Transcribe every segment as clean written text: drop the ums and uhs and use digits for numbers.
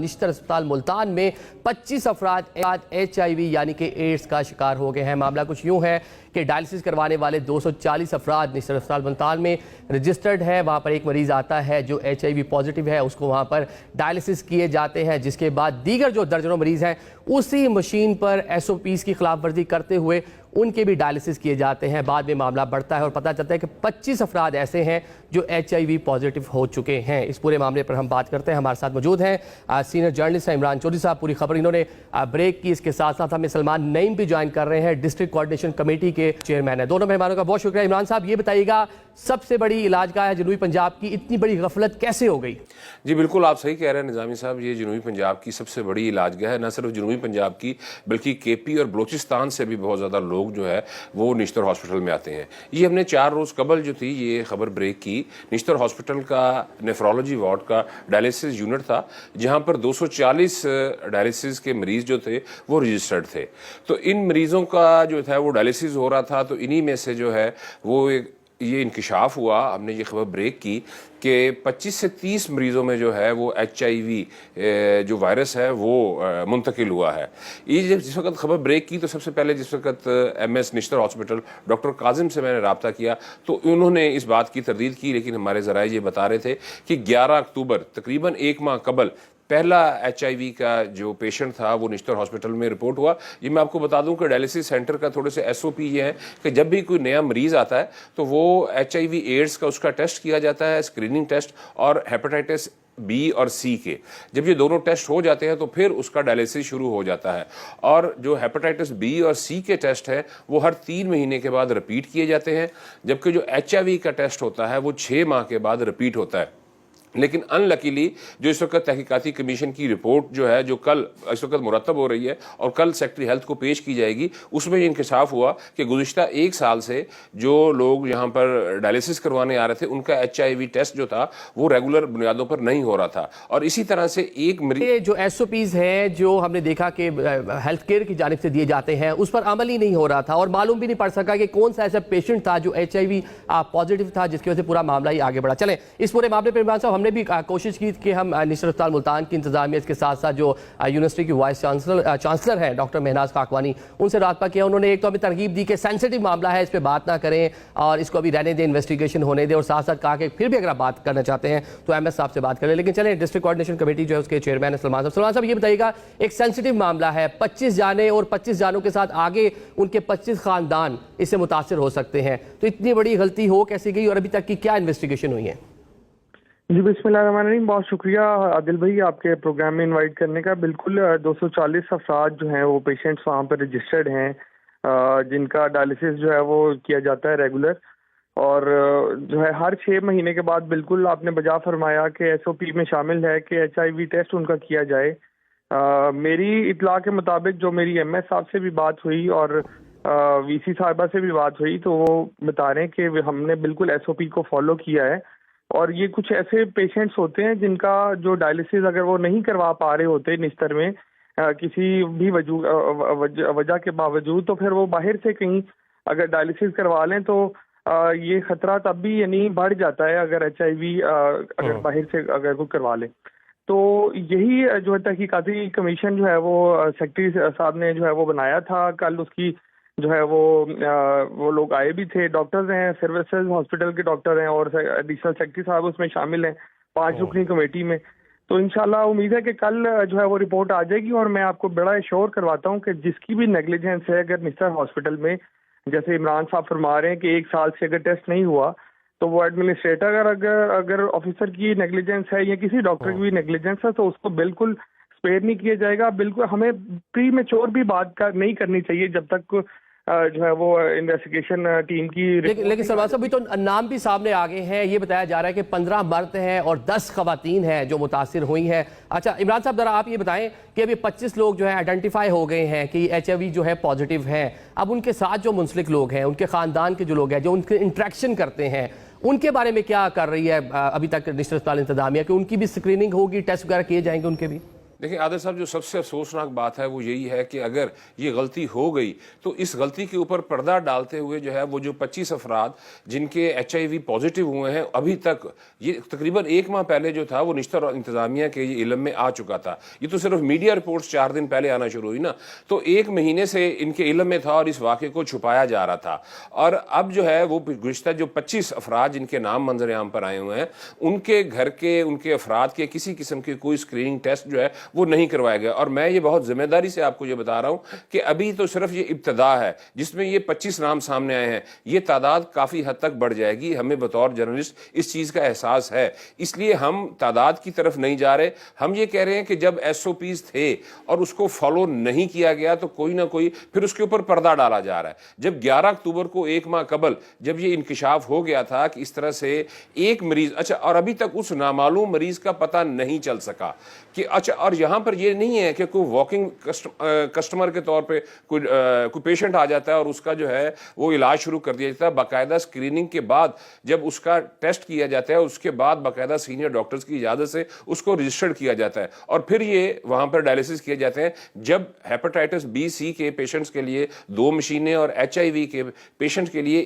निश्तर अस्पताल मुल्तान में 25 अफराद HIV यानी कि एड्स का शिकार हो गए हैं। मामला कुछ यूँ है कि डायलिसिस करवाने वाले 240 अफराद निश्तर अस्पताल मुल्तान में रजिस्टर्ड है। वहाँ पर एक मरीज़ आता है जो HIV पॉजिटिव है, उसको वहाँ पर डायलिसिस किए जाते हैं, जिसके बाद दीगर जो दर्जनों मरीज़ हैं उसी मशीन पर SOPs की खिलाफ वर्जी करते हुए उनके भी डायलिसिस किए जाते हैं। बाद में मामला बढ़ता है और पता चलता है कि 25 अफराद ऐसे हैं जो HIV पॉजिटिव हो चुके हैं। इस पूरे मामले पर हम बात करते हैं। हमारे साथ मौजूद हैं सीनियर जर्नलिस्ट हैं इमरान चौधरी साहब। पूरी खबर इन्होंने ब्रेक की। इसके साथ साथ हमें सलमान नईम भी ज्वाइन कर रहे हैं, डिस्ट्रिक्ट कोऑर्डिनेशन कमेटी के चेयरमैन है। दोनों मेहमानों का बहुत शुक्रिया। इमरान साहब, ये बताइएगा, सबसे बड़ी इलाज का है जनूबी पंजाब की, इतनी बड़ी गफलत कैसे हो गई? जी बिल्कुल, आप सही कह रहे हैं निज़ामी साहब। ये जनूबी पंजाब की सबसे बड़ी इलाजगाह है। न सिर्फ जनूबी पंजाब की बल्कि KP और बलूचिस्तान से भी बहुत ज़्यादा लोग जो है वो निश्तर हॉस्पिटल में आते हैं। ये हमने 4 रोज़ कबल जो थी ये खबर ब्रेक की। निश्तर हॉस्पिटल का नेफ्रोलॉजी वार्ड का डायलिसिस यूनिट था, जहाँ पर 240 डायलिसिस के मरीज़ जो थे वो रजिस्टर्ड थे। तो इन मरीज़ों का जो था वो डायलिसिस हो रहा था। तो इन्हीं में से जो है वो ये इंकिशाफ हुआ, हमने ये खबर ब्रेक की कि 25 से 30 मरीज़ों में जो है वो HIV जो वायरस है वो मुंतकिल हुआ है। ये जब जिस वक्त खबर ब्रेक की तो सबसे पहले जिस वक्त MS Nishtar hospital doctor Kazim से मैंने रब्ता किया तो उन्होंने इस बात की तरदीद की, लेकिन हमारे ज़राए ये बता रहे थे कि 11 अक्टूबर तकरीबन 1 माह कबल पहला HIV का जो पेशेंट था वो निश्तर हॉस्पिटल में रिपोर्ट हुआ। ये मैं आपको बता दूं कि डायलिसिस सेंटर का थोड़े से SOP ये हैं कि जब भी कोई नया मरीज़ आता है तो वो HIV एड्स का उसका टेस्ट किया जाता है, स्क्रीनिंग टेस्ट, और हेपेटाइटिस B और C के। जब ये दोनों टेस्ट हो जाते हैं तो फिर उसका डायलिसिस शुरू हो जाता है। और जो हेपेटाइटिस B और C के टेस्ट हैं वो हर 3 महीने के बाद रिपीट किए जाते हैं, जबकि जो HIV का टेस्ट होता है वो 6 माह के बाद रिपीट होता है। लेकिन अनलकीली जो इस वक्त तहकीकाती कमीशन की रिपोर्ट जो है जो कल इस वक्त मुरतब हो रही है और कल सेक्रेटरी हेल्थ को पेश की जाएगी, उसमें ये इंकशाफ हुआ कि गुज़िश्ता 1 साल से जो लोग यहाँ पर डायलिसिस करवाने आ रहे थे उनका HIV टेस्ट जो था वो रेगुलर बुनियादों पर नहीं हो रहा था। और इसी तरह से एक मरीज जो SOPs हैं जो हमने देखा कि हेल्थ केयर की जानिब से दिए जाते हैं उस पर अमल ही नहीं हो रहा था और मालूम भी नहीं पड़ सका कि कौन सा ऐसा पेशेंट था जो HIV पॉजिटिव था जिसकी वजह से पूरा मामला ही आगे बढ़ा। चलें, इस पूरे मामले पर इमरान साहब हमने भी कोशिश की कि हम निश्तर अस्पताल मुल्तान की इंतजामिया के साथ साथ जो यूनिवर्सिटी की वाइस चांसलर हैं डॉक्टर महनाज खाकवानी, उनसे राब्ता किया। उन्होंने एक तो हमें तरगीब दी कि सेंसिटिव मामला है, इस पर बात ना करें और इसको अभी रहने दें, इन्वेस्टिगेशन होने दें, और साथ साथ कहा कि फिर भी अगर आप बात करना चाहते हैं तो MS साहब से बात करें। लेकिन चलें, डिस्ट्रिक्ट कोऑर्डिनेशन कमेटी जो है उसके चेयरमैन है सलमान साहब। सलमान साहब, ये बताइएगा, एक सेंसिटिव मामला है, 25 जाने और 25 जानों के साथ आगे उनके 25 खानदान इससे मुतासर हो सकते हैं, तो इतनी बड़ी गलती हो कैसे गई और अभी तक की क्या इन्वेस्टिगेशन हुई है? जी बिस्मिल्लाहिर्रहमानिर्रहीम, बहुत शुक्रिया आदिल भाई आपके प्रोग्राम में इनवाइट करने का। बिल्कुल 240 अफराद जो हैं वो पेशेंट्स वहाँ पर रजिस्टर्ड हैं जिनका डायलिसिस जो है वो किया जाता है रेगुलर, और जो है हर 6 महीने के बाद बिल्कुल आपने बजा फरमाया कि SOP में शामिल है कि HIV टेस्ट उनका किया जाए। मेरी इतला के मुताबिक जो मेरी MS साहब से भी बात हुई और VC साहिबा से भी बात हुई तो वो बता रहे हैं कि हमने बिल्कुल SOP को फॉलो किया है। और ये कुछ ऐसे पेशेंट्स होते हैं जिनका जो डायलिसिस अगर वो नहीं करवा पा रहे होते निश्तर में किसी भी वजह के बावजूद, तो फिर वो बाहर से कहीं अगर डायलिसिस करवा लें तो ये खतरा तब भी यानी बढ़ जाता है अगर HIV अगर बाहर से अगर कोई करवा ले। तो यही जो है तहकीकाती कमीशन जो है वो सेक्रेटरी साहब ने जो है वो बनाया था। कल उसकी जो है वो लोग आए भी थे, डॉक्टर्स हैं, सर्विसेज हॉस्पिटल के डॉक्टर हैं और एडिशनल सेक्रेटरी साहब उसमें शामिल हैं 5 रुकनी कमेटी में। तो इंशाल्लाह उम्मीद है कि कल जो है वो रिपोर्ट आ जाएगी और मैं आपको बड़ा एश्योर करवाता हूँ कि जिसकी भी नेग्लिजेंस है अगर निश्तर हॉस्पिटल में, जैसे इमरान साहब फरमा रहे हैं कि 1 साल से अगर टेस्ट नहीं हुआ तो वो एडमिनिस्ट्रेटर अगर ऑफिसर की नेग्लिजेंस है या किसी डॉक्टर की भी नेग्लिजेंस है तो उसको बिल्कुल स्पेयर नहीं किया जाएगा। बिल्कुल हमें प्री मेच्योर भी बात नहीं करनी चाहिए जब तक जो है वो इन्वेस्टिगेशन टीम की। लेकिन सलमान साहब, अभी तो नाम भी सामने आ गए हैं। ये बताया जा रहा है कि 15 मर्द हैं और 10 खवातीन हैं जो मुतासिर हुई हैं। अच्छा इमरान साहब, जरा आप ये बताएं कि अभी 25 लोग जो है आइडेंटिफाई हो गए हैं कि HIV जो है पॉजिटिव हैं। अब उनके साथ जो मुंसलिक लोग हैं, उनके खानदान के जो लोग हैं जो उनके इंट्रैक्शन करते हैं, उनके बारे में क्या कर रही है अभी तक निश्तर अस्पताल इंतजामिया कि उनकी भी स्क्रीनिंग होगी, टेस्ट वगैरह किए जाएंगे उनके भी? देखिए आदिल साहब, जो सबसे अफसोसनाक बात है वो यही है कि अगर ये गलती हो गई तो इस गलती के ऊपर पर्दा डालते हुए जो है वो जो 25 अफराद जिनके HIV पॉजिटिव हुए हैं, अभी तक ये तकरीबन 1 माह पहले जो था वो निश्तर इंतजामिया के इल्म में आ चुका था। ये तो सिर्फ मीडिया रिपोर्ट्स 4 दिन पहले आना शुरू हुई ना, तो 1 महीने से इनके इल्म में था और इस वाक़े को छुपाया जा रहा था। और अब जो है वो गुज़िश्ता जो 25 अफराद जिनके नाम मंजर आम पर आए हुए हैं, उनके घर के उनके अफराद के किसी किस्म के कोई स्क्रीनिंग टेस्ट जो है वो नहीं करवाया गया। और मैं ये बहुत जिम्मेदारी से आपको ये बता रहा हूं कि अभी तो सिर्फ ये इब्तदा है जिसमें ये 25 नाम सामने आए हैं। ये तादाद काफी हद तक बढ़ जाएगी, हमें बतौर जर्नलिस्ट इस चीज का एहसास है, इसलिए हम तादाद की तरफ नहीं जा रहे। हम ये कह रहे हैं कि जब SOPs थे और उसको फॉलो नहीं किया गया तो कोई ना कोई फिर उसके ऊपर पर्दा डाला जा रहा है। जब 11 अक्टूबर को 1 माह कबल जब ये इंकिशाफ हो गया था कि इस तरह से एक मरीज, अच्छा, और अभी तक उस नामालूम मरीज का पता नहीं चल सका कि अच्छा, और यहां पर ये नहीं है कि कोई वॉकिंग कस्टमर के तौर पे कोई पेशेंट आ जाता है और उसका जो है वो इलाज शुरू कर दिया जाता है। बाकायदा स्क्रीनिंग के बाद जब उसका टेस्ट किया जाता है, उसके बाद बाकायदा सीनियर डॉक्टर्स की इजाजत से उसको रजिस्टर्ड किया जाता है और फिर ये वहां पर डायलिसिस किए जाते हैं। जब हेपेटाइटिस B-C के पेशेंट्स के लिए 2 मशीनें और HIV के पेशेंट के लिए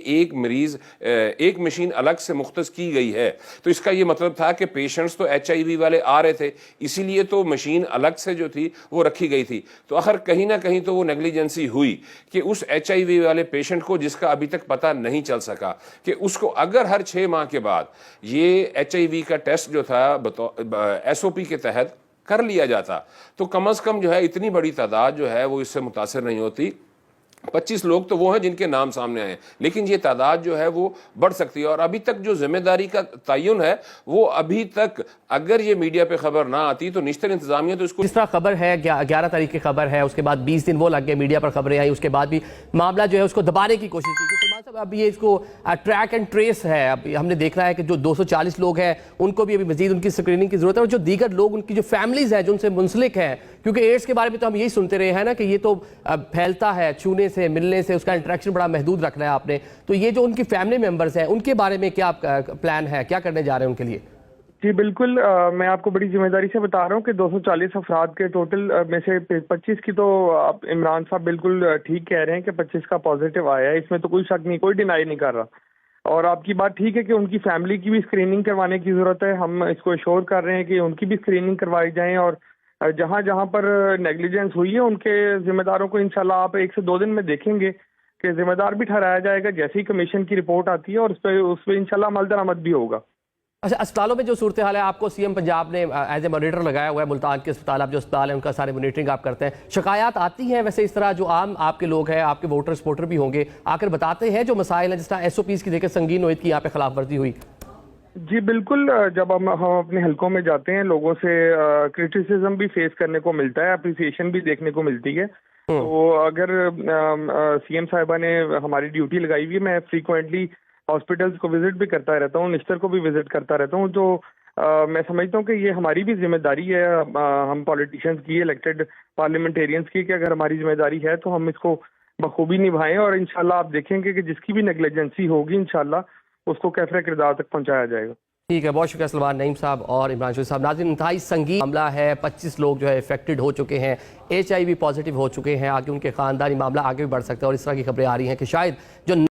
एक मशीन अलग से मुख्तस की गई है, तो इसका ये मतलब था कि पेशेंट्स तो HIV वाले आ रहे थे, इसीलिए तो मशीन अलग से जो थी वो रखी गई थी। तो आखिर कहीं ना कहीं तो वो नेग्लिजेंसी हुई कि उस HIV वाले पेशेंट को जिसका अभी तक पता नहीं चल सका कि उसको अगर हर 6 माह के बाद ये HIV का टेस्ट जो था SOP के तहत कर लिया जाता तो कम से कम जो है इतनी बड़ी तादाद जो है वो इससे मुतासिर नहीं होती। 25 लोग तो वो हैं जिनके नाम सामने आए, लेकिन ये तादाद जो है वो बढ़ सकती है। और अभी तक जो जिम्मेदारी का तयन है वो अभी तक अगर ये मीडिया पे खबर ना आती तो निश्चित इंतजामिया तो इसको, जिस तरह खबर है 11 तारीख की खबर है, उसके बाद 20 दिन वो लग गए, मीडिया पर खबरें आई, उसके बाद भी मामला जो है उसको दबाने की कोशिश की। सलमान साहब, अब ये इसको ट्रैक एंड ट्रेस है, अब हमने देखा है कि जो 240 लोग हैं उनको भी अभी मजीद उनकी स्क्रीनिंग की जरूरत है और जो दीगर लोग उनकी जो फैमिलीज है जो उनसे मुंसलिक है, क्योंकि एड्स के बारे में तो हम यही सुनते रहे हैं ना कि ये तो फैलता है छूने से, मिलने से, उसका इंटरेक्शन बड़ा महदूद रखना है आपने। तो ये जो उनकी फैमिली मेंबर्स हैं उनके बारे में क्या प्लान है, क्या करने जा रहे हैं उनके लिए? जी बिल्कुल, मैं आपको बड़ी जिम्मेदारी से बता रहा हूँ कि 240 अफराद के टोटल में से 25 की तो आप इमरान साहब बिल्कुल ठीक कह रहे हैं कि 25 का पॉजिटिव आया है, इसमें तो कोई शक नहीं, कोई डिनाई नहीं कर रहा। और आपकी बात ठीक है कि उनकी फैमिली की भी स्क्रीनिंग करवाने की ज़रूरत है। हम इसको एश्योर कर रहे हैं कि उनकी भी स्क्रीनिंग करवाई जाए और जहाँ जहाँ पर नेग्लिजेंस हुई है उनके जिम्मेदारों को इंशाल्लाह आप 1 से 2 दिन में देखेंगे कि जिम्मेदार भी ठहराया जाएगा जैसे ही कमीशन की रिपोर्ट आती है और उस पर इंशाल्लाह अमल दरामद भी होगा। अच्छा, अस्पतालों में जो सूरत हाल है, आपको CM पंजाब ने एज ए मॉनिटर लगाया हुआ है, मुल्तान के अस्पताल, आप जो अस्पताल है उनका सारे मॉनिटरिंग आप करते हैं, शिकायत आती हैं वैसे इस तरह जो आम आपके लोग हैं, आपके वोटर सपोर्टर भी होंगे, आकर बताते हैं जो मसाइल हैं, जिस तरह SOPs की देखकर संगीन नोयत की यहाँ पे खिलाफ वर्जी हुई? जी बिल्कुल, जब हम अपने हलकों में जाते हैं लोगों से क्रिटिसिज्म भी फेस करने को मिलता है, अप्रिसिएशन भी देखने को मिलती है। तो अगर CM साहिबा ने हमारी ड्यूटी लगाई हुई है, मैं फ्रीक्वेंटली हॉस्पिटल्स को विजिट भी करता रहता हूँ, निश्तर को भी विजिट करता रहता हूँ। तो मैं समझता हूँ कि ये हमारी भी जिम्मेदारी है, हम पॉलिटिशियंस की, इलेक्टेड पार्लियामेंटेरियंस की, कि अगर हमारी जिम्मेदारी है तो हम इसको बखूबी निभाएं और इंशाल्लाह आप देखेंगे कि जिसकी भी नेग्लिजेंसी होगी इंशाल्लाह उसको कैफरे किरदार तक पहुंचाया जाएगा। ठीक है, बहुत शुक्रिया सलमान नईम साहब और इमरान शरीफ साहब। नाज़रीन, इंतहाई संगीन मामला है, 25 लोग जो है इफेक्टेड हो चुके हैं, HIV पॉजिटिव हो चुके हैं, आगे उनके ख़ानदानी मामला आगे भी बढ़ सकता है और इस तरह की खबरें आ रही हैं कि शायद जो